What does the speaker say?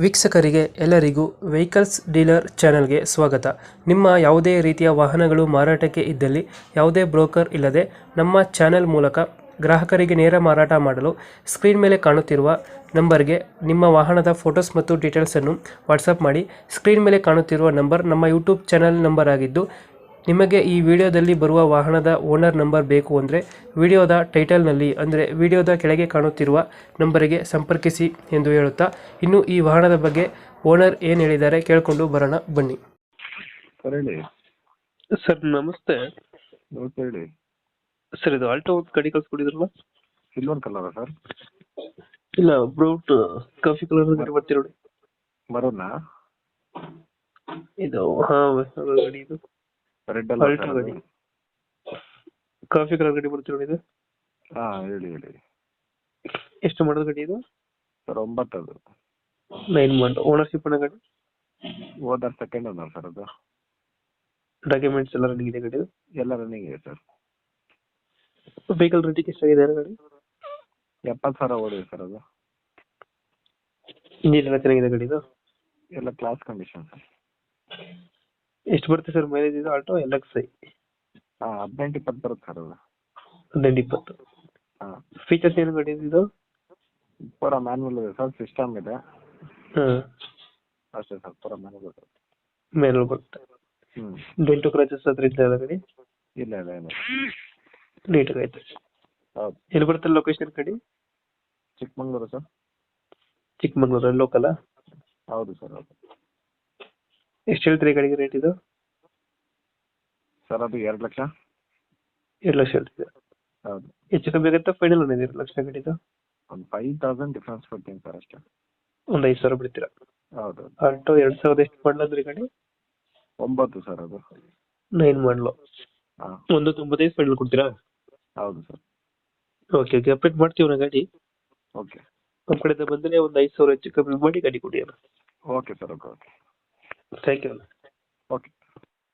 ವೀಕ್ಷಕರಿಗೆ ಎಲ್ಲರಿಗೂ vehicles dealer ಚಾನೆಲ್ಗೆ ಸ್ವಾಗತ. ನಿಮ್ಮ ಯಾವುದೇ ರೀತಿಯ ವಾಹನಗಳು ಮಾರಾಟಕ್ಕೆ ಇದ್ದಲ್ಲಿ ಯಾವುದೇ ಬ್ರೋಕರ್ ಇಲ್ಲದೆ ನಮ್ಮ ಚಾನೆಲ್ ಮೂಲಕ ಗ್ರಾಹಕರಿಗೆ ನೇರ ಮಾರಾಟ ಮಾಡಲು ಸ್ಕ್ರೀನ್ ಮೇಲೆ ಕಾಣುತ್ತಿರುವ ನಂಬರ್ಗೆ ನಿಮ್ಮ ವಾಹನದ ಫೋಟೋಸ್ ಮತ್ತು ಡೀಟೇಲ್ಸನ್ನು ವಾಟ್ಸಪ್ ಮಾಡಿ. ಸ್ಕ್ರೀನ್ ಮೇಲೆ ಕಾಣುತ್ತಿರುವ ನಂಬರ್ ನಮ್ಮ ಯೂಟ್ಯೂಬ್ ಚಾನೆಲ್ ನಂಬರ್ ಆಗಿದ್ದು, ನಿಮಗೆ ಈ ವಿಡಿಯೋದಲ್ಲಿ ಬರುವ ವಾಹನದ ಓನರ್ ನಂಬರ್ ಬೇಕು ಅಂದರೆ ವಿಡಿಯೋದ ಟೈಟಲ್ನಲ್ಲಿ ಅಂದರೆ ವಿಡಿಯೋದ ಕೆಳಗೆ ಕಾಣುತ್ತಿರುವ ನಂಬರಿಗೆ ಸಂಪರ್ಕಿಸಿ ಎಂದು ಹೇಳುತ್ತಾ, ಇನ್ನು ಈ ವಾಹನದ ಬಗ್ಗೆ ಓನರ್ ಏನು ಹೇಳಿದ್ದಾರೆ ಕೇಳಿಕೊಂಡು ಬರೋಣ ಬನ್ನಿ. ಸರ್ ಹೇಳಿ. ಸರ್ ನಮಸ್ತೆ. ನಮಸ್ತೆ ಹೇಳಿ. ಸರ್ ಇದು ಆಲ್ಟೋ ಗಾಡಿ ಕಳ್ಸ್ಕೊಟ್ಟಿದ್ರಲ್ಲ? Silver colour sir? ಇಲ್ಲ, ಬ್ರೌಟ್ ಕಾಫಿ ಕಲರ್ ಗಾಡಿ ಬರ್ತೀರಿ ನೋಡಿ. ಬರೋನಾ ಇದು ಗಾಡಿ ಇದು ರೆಡ್ ಆಲ್ಟೋ ಗಾಡಿ ಕಾಫಿ ಕಲರ್ ಗಾಡಿ ಬರ್ತೀರಿ ನೋಡಿ. ಇದು ಹೇಳಿ ಹೇಳಿ. ಎಷ್ಟು ಮಾಡೋದು ಗಾಡಿ ಇದು? ಸರ್ 9 ಅದು. 9 ಮಾಡಲ್. ಓನರ್ಶಿಪ್ ಅನ್ನ ಗಾಡಿ? Owner second owner sir. ಅದು ಡಾಕ್ಯುಮೆಂಟ್ಸ್ ಎಲ್ಲ ರನ್ನಿಂಗ್ ಇದೆ ಗಾಡಿ? ಎಲ್ಲ ರನ್ನಿಂಗ್ ಇದೆ ಸರ್. ವೆಹಿಕಲ್ ರೇಟಿಂಗ್ ಎಷ್ಟಾಗಿದೆ ಗಾಡಿ? 70,000 ಓಡಿದೆ ಸರ್. ಅದು ಇಂಜಿನ್ ಎಲ್ಲ ಚೆನ್ನಾಗಿದೆ ಗಾಡಿದು? ಎಲ್ಲ ಕ್ಲಾಸ್ ಕಂಡೀಷನ್ ಸರ್. ಎಷ್ಟು ಬರುತ್ತೆ ಸರ್ ಮೈಲೇಜ್ ಇದು ಆಲ್ಟೋ LXi? 18-20 ಬರುತ್ತೆ ಸರ್. ಅದು 18-20. ಫೀಚರ್ಸ್ ಏನು ಗಾಡಿ ಇದು? ಪೂರ ಮ್ಯಾನ್ಯಲ್ ಇದೆ ಸರ್. ಸಿಸ್ಟಮ್ ಇದೆ ಅಷ್ಟೇ ಸರ್. ಪೂರ ಮ್ಯಾನ್ಯಲ್ ಇದೆ. ಮೇಲ್ ಬರುತ್ತೆ. ಡೆಂಟು ಕ್ರಾಚಸ್ ಹತ್ರ ಇಲ್ಲ ಗಾಡಿ? ಇಲ್ಲ ಇಲ್ಲ ಇಲ್ಲ. ನೀಟಾಗಿ ಆಯ್ತು. ಹೌದು. ಎಲ್ಲಿ ಬರುತ್ತೆ ಲೊಕೇಶನ್ ಗಾಡಿ? ಚಿಕ್ಕಮಂಗ್ಳೂರು ಸರ್. ಚಿಕ್ಕಮಂಗ್ಳೂರು ಲೋಕಲ್? ಹೌದು ಸರ್. ಹೌದು. ಎಷ್ಟು ಹೇಳ್ತೀರಿ ಗಾಡಿಗೆ ರೇಟ್ ಇದು? ಸರ್ ಅದು 2 ಲಕ್ಷ. 2 ಲಕ್ಷ ಹೇಳ್ತಿದೆ. ಹೌದು. ಹೆಚ್ಚು ಕಮ್ಮಿ ಆಗುತ್ತೆ? ಫೈನಲ್ ಒಂದು 2 ಲಕ್ಷ ಗಾಡಿದು? ಒಂದು 5,000 ಡಿಫ್ರೆನ್ಸ್ ಕೊಡ್ತೀನಿ ಸರ್ ಅಷ್ಟೇ. ಒಂದು 5,000 ಬಿಡ್ತೀರಾ? ಹೌದು. ಆಲ್ಟೋ 2000 ಎಷ್ಟು ಮಾಡಲಂದ್ರಿ ಗಾಡಿ? 9 ಸರ್. ಅದು 9 ಮಾಡಲು. 195 ಫೈನಲ್ ಕೊಡ್ತೀರಾ? ಹೌದು ಸರ್. ಓಕೆ ಓಕೆ, ಅಪ್ಡೇಟ್ ಮಾಡ್ತೀವಿ ನಾ ಗಾಡಿ. ಓಕೆ. ನಮ್ಮ ಕಡೆಯಿಂದ ಬಂದರೆ ಒಂದು 5,000 ಹೆಚ್ಚು ಕಮ್ಮಿ ಮಾಡಿ ಗಾಡಿ ಕೊಡಿ ಅಣ್ಣ. Okay sir. Okay okay. Thank you. Okay.